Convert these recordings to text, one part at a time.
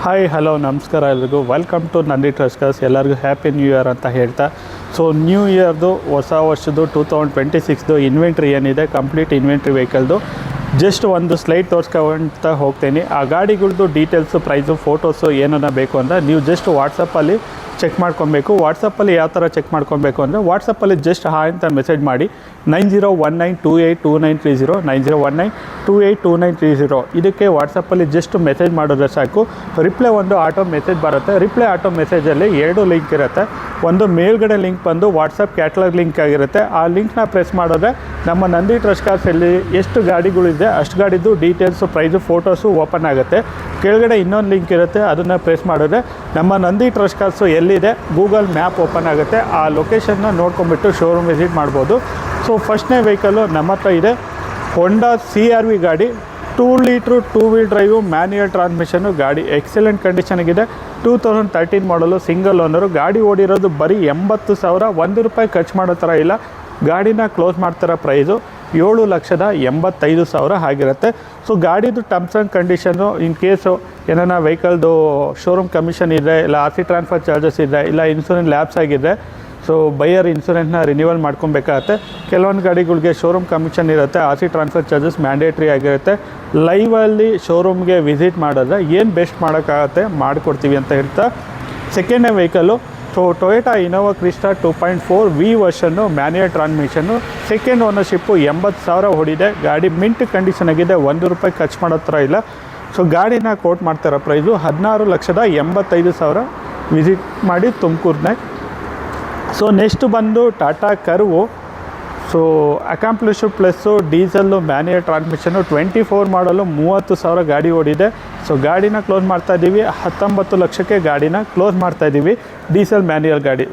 Hi hello ನಮಸ್ಕಾರ ಎಲ್ರಿಗೂ welcome to Nandi ಟ್ರಸ್ಕರ್ಸ್. ಎಲ್ಲರಿಗೂ ಹ್ಯಾಪಿ ನ್ಯೂ ಇಯರ್ ಅಂತ ಹೇಳ್ತಾ, ಸೊ ನ್ಯೂ ಇಯರ್ದು ಹೊಸ ವರ್ಷದ್ದು 2026 ಇನ್ವೆಂಟ್ರಿ ಏನಿದೆ, ಕಂಪ್ಲೀಟ್ ಇನ್ವೆಂಟ್ರಿ ವೆಹಿಕಲ್ದು ಜಸ್ಟ್ ಒಂದು ಸ್ಲೈಡ್ ತೋರಿಸ್ಕೊಂತ ಹೋಗ್ತೀನಿ. ಆ ಗಾಡಿಗಳದ್ದು ಡೀಟೇಲ್ಸು, ಪ್ರೈಸು, ಫೋಟೋಸು ಏನನ್ನ ಬೇಕು ಅಂದರೆ ನೀವು ಜಸ್ಟ್ ವಾಟ್ಸಪ್ಪಲ್ಲಿ ಚೆಕ್ ಮಾಡ್ಕೊಬೇಕು. ವಾಟ್ಸಪ್ಪಲ್ಲಿ ಯಾವ ಥರ ಚೆಕ್ ಮಾಡ್ಕೊಬೇಕು ಅಂದರೆ, ವಾಟ್ಸಪ್ಪಲ್ಲಿ ಜಸ್ಟ್ ಹಾಯ್ ಅಂತ ಮೆಸೇಜ್ ಮಾಡಿ 9019282930 9019282930 ಇದಕ್ಕೆ ವಾಟ್ಸಪ್ಪಲ್ಲಿ ಜಸ್ಟ್ ಮೆಸೇಜ್ ಮಾಡಿದ್ರೆ ಸಾಕು. ರಿಪ್ಲೈ ಒಂದು ಆಟೋ ಮೆಸೇಜ್ ಬರುತ್ತೆ. ರಿಪ್ಲೈ ಆಟೋ ಮೆಸೇಜಲ್ಲಿ 2 ಲಿಂಕ್ ಇರುತ್ತೆ. ಒಂದು ಮೇಲ್ಗಡೆ ಲಿಂಕ್ ಬಂದು ವಾಟ್ಸಪ್ ಕ್ಯಾಟ್ಲಾಗ್ ಲಿಂಕ್ ಆಗಿರುತ್ತೆ. ಆ ಲಿಂಕ್ನ ಪ್ರೆಸ್ ಮಾಡಿದ್ರೆ ನಮ್ಮ ನಂದಿ ಟ್ರಸ್ಕರ್ಸಲ್ಲಿ ಎಷ್ಟು ಗಾಡಿಗಳಿದೆ ಅಷ್ಟು ಗಾಡಿದು ಡೀಟೇಲ್ಸು, ಪ್ರೈಸು, ಫೋಟೋಸು ಓಪನ್ ಆಗುತ್ತೆ. ಕೆಳಗಡೆ ಇನ್ನೊಂದು ಲಿಂಕ್ ಇರುತ್ತೆ, ಅದನ್ನು ಪ್ರೆಸ್ ಮಾಡಿದ್ರೆ ನಮ್ಮ ನಂದಿ ಟ್ರಸ್ಕರ್ಸು ಎಲ್ಲಿದೆ ಗೂಗಲ್ ಮ್ಯಾಪ್ ಓಪನ್ ಆಗುತ್ತೆ. ಆ ಲೊಕೇಶನ್ನ ನೋಡ್ಕೊಂಬಿಟ್ಟು ಶೋರೂಮ್ ವಿಸಿಟ್ ಮಾಡ್ಬೋದು. ಸೊ ಫಸ್ಟ್ನೇ ವೆಹಿಕಲ್ಲು ನಮ್ಮ ಹತ್ರ ಇದೆ, ಹೊಂಡಾ CR-V ಗಾಡಿ, 2 litre 2 wheel drive, manual transmission. ಗಾಡಿ ಎಕ್ಸಲೆಂಟ್ ಕಂಡೀಷನ್ಗಿದೆ. 2013 ಮಾಡಲು, ಸಿಂಗಲ್ ಓನರು. ಗಾಡಿ ಓಡಿರೋದು ಬರೀ 80,000, ₹1 ಖರ್ಚು ಮಾಡೋ ಥರ ಇಲ್ಲ. ಗಾಡಿನ ಕ್ಲೋಸ್ ಮಾಡ್ತಾರ ಪ್ರೈಸು 7,85,000 ಆಗಿರುತ್ತೆ. ಸೊ ಗಾಡಿದು terms and condition, in case ಏನಾರ ವೆಹಿಕಲ್ದು ಶೋರೂಮ್ ಕಮಿಷನ್ ಇದೆ, ಇಲ್ಲ RC ಟ್ರಾನ್ಸ್ಫರ್ ಚಾರ್ಜಸ್ ಇದೆ, ಇಲ್ಲ ಇನ್ಸೂರೆನ್ಸ್ ಲ್ಯಾಬ್ಸ್ ಆಗಿದೆ, ಸೊ ಬೈಯರ್ ಇನ್ಸೂರೆನ್ಸ್ನ ರಿನ್ಯೂವಲ್ ಮಾಡ್ಕೊಬೇಕಾಗತ್ತೆ. ಕೆಲವೊಂದು ಗಾಡಿಗಳಿಗೆ ಶೋರೂಮ್ ಕಮಿಷನ್ ಇರುತ್ತೆ, RC ಟ್ರಾನ್ಸ್ಫರ್ ಚಾರ್ಜಸ್ ಮ್ಯಾಂಡೇಟ್ರಿ ಆಗಿರುತ್ತೆ. ಲೈವಲ್ಲಿ ಶೋರೂಮ್ಗೆ ವಿಸಿಟ್ ಮಾಡಿದ್ರೆ ಏನು ಬೆಸ್ಟ್ ಮಾಡೋಕ್ಕಾಗತ್ತೆ ಮಾಡಿಕೊಡ್ತೀವಿ ಅಂತ ಹೇಳ್ತಾ, ಸೆಕೆಂಡ್ನೇ vehicle so Toyota Innova Crysta 2.4 V version, manual transmission, second ownership, 80,000 ಹೊಡಿದೆ. ಗಾಡಿ ಮಿಂಟ್ ಕಂಡೀಷನ್ ಆಗಿದೆ, ₹1 ಖರ್ಚು ಮಾಡೋ ಥರ ಇಲ್ಲ. ಸೊ ಗಾಡಿನ ಕೋಟ್ ಮಾಡ್ತಾರೋ ಪ್ರೈಸು 16,85,000. ವಿಸಿಟ್ ಮಾಡಿ ತುಮಕೂರನ್ನ. ಸೊ ನೆಕ್ಸ್ಟ್ ಬಂದು Tata Curvv. So accomplish plus, diesel, manual transmission, 24 model, 30,000 ಗಾಡಿ ಓಡಿದೆ. ಸೊ ಗಾಡಿನ ಕ್ಲೋಸ್ ಮಾಡ್ತಾಯಿದ್ದೀವಿ 19 ಲಕ್ಷಕ್ಕೆ. ಗಾಡಿನ ಕ್ಲೋಸ್ ಮಾಡ್ತಾಯಿದ್ದೀವಿ, ಡೀಸೆಲ್ ಮ್ಯಾನ್ಯುಯಲ್ ಗಾಡಿ.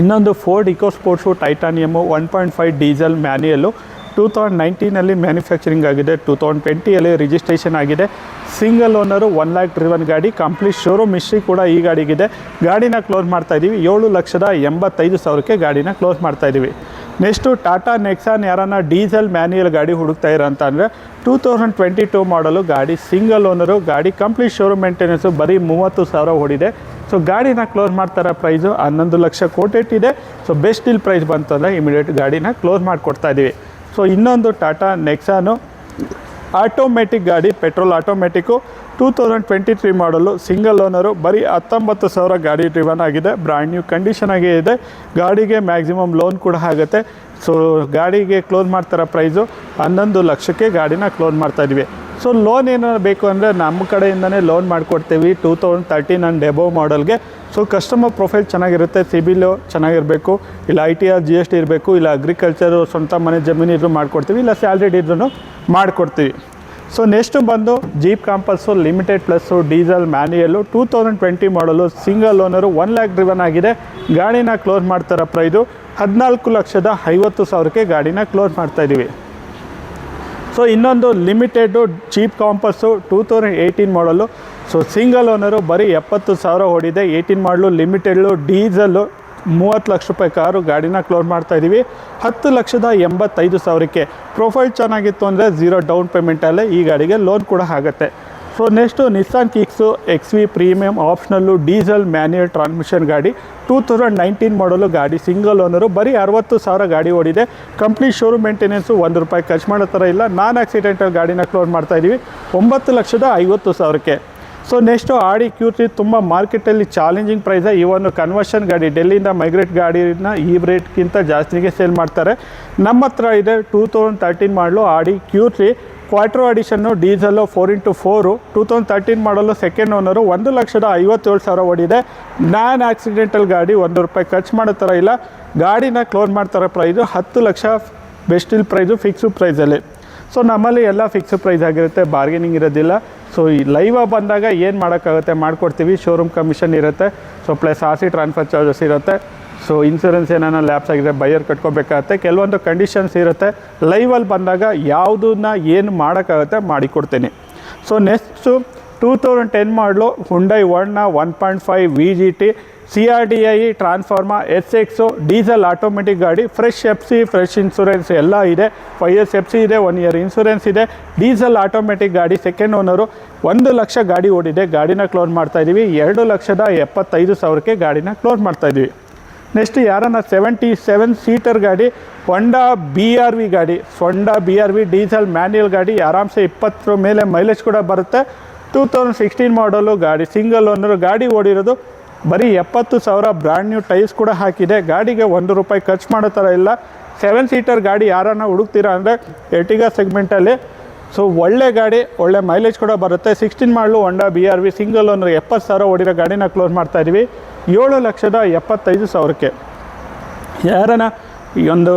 ಇನ್ನೊಂದು Ford EcoSport titanium, 1.5 diesel manual, 2019 manufacturing ಆಗಿದೆ, 2020 ರಿಜಿಸ್ಟ್ರೇಷನ್ ಆಗಿದೆ. ಸಿಂಗಲ್ ಓನರು, 1 lakh ಡ್ರಿವನ್ ಗಾಡಿ. ಕಂಪ್ಲೀಟ್ ಶೋರೂಮ್ ಹಿಸ್ಟ್ರಿ ಕೂಡ ಈ ಗಾಡಿಗಿದೆ. ಗಾಡಿನ ಕ್ಲೋಸ್ ಮಾಡ್ತಾಯಿದ್ದೀವಿ 7,85,000ಕ್ಕೆ. ಗಾಡಿನ ಕ್ಲೋಸ್ ಮಾಡ್ತಾಯಿದ್ದೀವಿ. ನೆಕ್ಸ್ಟು ಟಾಟಾ ನೆಕ್ಸಾನ್. ಯಾರನ್ನ ಡೀಸೆಲ್ ಮ್ಯಾನ್ಯುಯಲ್ ಗಾಡಿ ಹುಡುಕ್ತಾ ಇರೋ ಅಂತ ಅಂದರೆ, 2022 ಮಾಡಲು ಗಾಡಿ, ಸಿಂಗಲ್ ಓನರು. ಗಾಡಿ ಕಂಪ್ಲೀಟ್ ಶೋರೂಮ್ ಮೇಂಟೆನೆನ್ಸು, ಬರೀ 30,000 ಹೊಡಿದೆ. ಸೊ ಗಾಡಿನ ಕ್ಲೋಸ್ ಮಾಡ್ತಾರ ಪ್ರೈಸು 11 ಲಕ್ಷ ಕೋಟೆಟ್ಟಿದೆ. ಸೊ ಬೆಸ್ಟ್ ಡೀಲ್ ಪ್ರೈಸ್ ಬಂತು ಅಂದರೆ ಇಮಿಡಿಯೇಟ್ ಗಾಡಿನ ಕ್ಲೋಸ್ ಮಾಡಿಕೊಡ್ತಾಯಿದ್ದೀವಿ. ಸೊ ಇನ್ನೊಂದು ಟಾಟಾ ನೆಕ್ಸಾನು ಆಟೋಮೆಟಿಕ್ ಗಾಡಿ, petrol automatic, 2023 model, single owner. ಬರೀ 19,000 ಗಾಡಿ ಡ್ರಿವನ್ ಆಗಿದೆ. ಬ್ರ್ಯಾಂಡ್ ನ್ಯೂ ಕಂಡೀಷನ್ ಆಗೇ ಇದೆ. ಗಾಡಿಗೆ ಮ್ಯಾಕ್ಸಿಮಮ್ ಲೋನ್ ಕೂಡ ಆಗುತ್ತೆ. ಸೊ ಗಾಡಿಗೆ ಕ್ಲೋಸ್ ಮಾಡ್ತಾರ ಪ್ರೈಸು 11 ಲಕ್ಷಕ್ಕೆ. ಗಾಡಿನ ಕ್ಲೋಸ್ ಮಾಡ್ತಾಯಿದ್ವಿ. ಸೊ ಲೋನ್ ಏನಾರು ಬೇಕು ಅಂದರೆ ನಮ್ಮ ಕಡೆಯಿಂದನೇ ಲೋನ್ ಮಾಡಿಕೊಡ್ತೀವಿ 2013 ಆ್ಯಂಡ್ ಎಬೋವ್ ಮಾಡಲ್ಗೆ. ಸೊ ಕಸ್ಟಮರ್ ಪ್ರೊಫೈಲ್ ಚೆನ್ನಾಗಿರುತ್ತೆ, ಸಿಬಿಲು ಚೆನ್ನಾಗಿರಬೇಕು, ಇಲ್ಲ ITR GST ಇರಬೇಕು, ಇಲ್ಲ ಅಗ್ರಿಕಲ್ಚರು, ಸ್ವಂತ ಮನೆ ಜಮೀನು ಇದ್ರೂ ಮಾಡಿಕೊಡ್ತೀವಿ, ಇಲ್ಲ ಸ್ಯಾಲ್ರಿಡ್ ಇದ್ರೂ ಮಾಡಿಕೊಡ್ತೀವಿ. ಸೊ ನೆಕ್ಸ್ಟು ಬಂದು ಜೀಪ್ ಕಾಂಪಲ್ಸು ಲಿಮಿಟೆಡ್ ಪ್ಲಸ್ಸು, ಡೀಸೆಲ್ ಮ್ಯಾನ್ಯುಯಲ್ಲು, 2020 ಮಾಡಲು, ಸಿಂಗಲ್ ಓನರು, 1 lakh ಡ್ರಿವನ್ ಆಗಿದೆ. ಗಾಡಿನ ಕ್ಲೋಸ್ ಮಾಡ್ತಾರ ಪ್ರೈಸು 14,50,000ಕ್ಕೆ. ಗಾಡಿನ ಕ್ಲೋಸ್ ಮಾಡ್ತಾಯಿದ್ದೀವಿ. ಸೊ ಇನ್ನೊಂದು ಲಿಮಿಟೆಡು ಜೀಪ್ ಕಾಂಪಸ್ಸು, 2018 ಮಾಡಲು. ಸೊ ಸಿಂಗಲ್ ಓನರು, ಬರೀ 70,000 ಹೊಡಿದೆ. 18 ಮಾಡಲು, ಲಿಮಿಟೆಡ್ಲು, ಡೀಸಲ್ಲು, 30 ಲಕ್ಷ ರೂಪಾಯಿ ಕಾರು. ಗಾಡಿನ ಕ್ಲೋಸ್ ಮಾಡ್ತಾಯಿದ್ದೀವಿ 10,85,000ಕ್ಕೆ. ಪ್ರೊಫೈಲ್ ಚೆನ್ನಾಗಿತ್ತು ಅಂದರೆ 0 ಡೌನ್ ಪೇಮೆಂಟಲ್ಲೇ ಈ ಗಾಡಿಗೆ ಲೋನ್ ಕೂಡ ಆಗುತ್ತೆ. So next Nissan Kicks XV premium optional, diesel manual transmission ಗಾಡಿ, 2019 ಮಾಡಲು. ಗಾಡಿ ಸಿಂಗಲ್ ಓನರು, ಬರೀ 60,000 ಗಾಡಿ ಓಡಿದೆ. ಕಂಪ್ಲೀಟ್ ಶೋರೂಮ್ ಮೇಂಟೆನೆನ್ಸು, ₹1 ಖರ್ಚು ಮಾಡೋ ಥರ ಇಲ್ಲ. ನಾನ್ ಆಕ್ಸಿಡೆಂಟಲ್ ಗಾಡಿನ ಕ್ಲೋಸ್ ಮಾಡ್ತಾಯಿದ್ದೀವಿ 9,50,000ಕ್ಕೆ. ಸೊ ನೆಕ್ಸ್ಟು ಆಡಿ Q3 ತುಂಬ ಮಾರ್ಕೆಟಲ್ಲಿ ಚಾಲೆಂಜಿಂಗ್ ಪ್ರೈಸ. ಈ ಒಂದು ಕನ್ವರ್ಷನ್ ಗಾಡಿ, ಡೆಲ್ಲಿಯಿಂದ ಮೈಗ್ರೇಟ್ ಗಾಡಿನ ಈ ರೇಟ್ಗಿಂತ ಜಾಸ್ತಿಗೆ ಸೇಲ್ ಮಾಡ್ತಾರೆ. ನಮ್ಮ ಹತ್ರ ಇದೆ 2013 ಮಾಡಲು ಆಡಿ Q3 ಕ್ವಾಟ್ರೋ ಅಡಿಷನ್ನು, ಡೀಸೆಲ್ಲು, 4x4, 2013 ಮಾಡಲು, ಸೆಕೆಂಡ್ ಓನರು, 1,57,000 ಓಡಿದೆ. ನಾನ್ ಆಕ್ಸಿಡೆಂಟಲ್ ಗಾಡಿ, ₹1 ಖರ್ಚು ಮಾಡೋ ಥರ ಇಲ್ಲ. ಗಾಡಿನ ಕ್ಲೋಸ್ ಮಾಡ್ತಾರೆ price 10 lakh. Best deal price, fix ಪ್ರೈಸಲ್ಲಿ. ಸೊ ನಮ್ಮಲ್ಲಿ ಎಲ್ಲ ಫಿಕ್ಸ್ ಪ್ರೈಸ್ ಆಗಿರುತ್ತೆ, ಬಾರ್ಗೇನಿಂಗ್ ಇರೋದಿಲ್ಲ. ಸೊ ಈ ಲೈವಾಗಿ ಬಂದಾಗ ಏನು ಮಾಡೋಕ್ಕಾಗುತ್ತೆ ಮಾಡಿಕೊಡ್ತೀವಿ. ಶೋರೂಮ್ ಕಮಿಷನ್ ಇರುತ್ತೆ. So plus RC transfer charges ಇರುತ್ತೆ. ಸೊ ಇನ್ಸೂರೆನ್ಸ್ ಏನಾರ ಲ್ಯಾಪ್ಸ್ ಆಗಿದೆ, ಬೈಯರ್ ಕಟ್ಕೋಬೇಕಾಗತ್ತೆ. ಕೆಲವೊಂದು ಕಂಡೀಷನ್ಸ್ ಇರುತ್ತೆ. ಲೈವಲ್ಲಿ ಬಂದಾಗ ಯಾವುದನ್ನ ಏನು ಮಾಡೋಕ್ಕಾಗುತ್ತೆ ಮಾಡಿಕೊಡ್ತೀನಿ. ಸೊ ನೆಕ್ಸ್ಟು 2010 ಮಾಡಲು, Hyundai Verna 1.5 VGT, CRDI ಟ್ರಾನ್ಸ್ಫಾರ್ಮಾ SX diesel automatic ಗಾಡಿ, ಫ್ರೆಶ್ FC, ಫ್ರೆಶ್ ಇನ್ಸೂರೆನ್ಸ್ ಎಲ್ಲ ಇದೆ. 5 years FC ಇದೆ, 1 year ಇನ್ಸೂರೆನ್ಸ್ ಇದೆ. ಡೀಸೆಲ್ ಆಟೋಮೆಟಿಕ್ ಗಾಡಿ, ಸೆಕೆಂಡ್ ಓನರು. 1 ಲಕ್ಷ ಗಾಡಿ ಓಡಿದೆ. ಗಾಡಿನ ಕ್ಲೋಸ್ ಮಾಡ್ತಾ ಇದ್ದೀವಿ 2,75,000ಕ್ಕೆ ಗಾಡಿನ ಕ್ಲೋಸ್ ಮಾಡ್ತಾ ಇದ್ದೀವಿ. ನೆಕ್ಸ್ಟ್ ಯಾರನ್ನ 77 ಸೀಟರ್ ಗಾಡಿ, ಹೊಂಡಾ BRV ಗಾಡಿ, ಹೊಂಡಾ BRV ಡೀಸೆಲ್ ಮ್ಯಾನ್ಯಲ್ ಗಾಡಿ, ಆರಾಮ್ಸೆ 20 ಮೇಲೆ ಮೈಲೇಜ್ ಕೂಡ ಬರುತ್ತೆ. 2016 ಮಾಡಲು ಗಾಡಿ, ಸಿಂಗಲ್ ಓನರು. ಗಾಡಿ ಓಡಿರೋದು ಬರೀ 70,000. ಬ್ರ್ಯಾಂಡ್ ನ್ಯೂ ಟೈರ್ಸ್ ಕೂಡ ಹಾಕಿದೆ. ಗಾಡಿಗೆ ₹1 ಖರ್ಚು ಮಾಡೋ ಥರ ಇಲ್ಲ. 7 ಸೀಟರ್ ಗಾಡಿ ಯಾರನ್ನ ಹುಡುಕ್ತೀರಾ ಅಂದರೆ ಎರ್ಟಿಗಾ ಸೆಗ್ಮೆಂಟಲ್ಲಿ. ಸೊ ಒಳ್ಳೆ ಗಾಡಿ, ಒಳ್ಳೆ ಮೈಲೇಜ್ ಕೂಡ ಬರುತ್ತೆ. 16 ಮಾಡಲು ಹೊಂಡಾ BRV ಸಿಂಗಲ್ ಓನರ್ 70,000 ಓಡಿರೋ ಗಾಡಿನ ಕ್ಲೋಸ್ ಮಾಡ್ತಾ ಇದ್ದೀವಿ 7,75,000ಕ್ಕೆ. ಯಾರನ್ನ ಈ ಒಂದು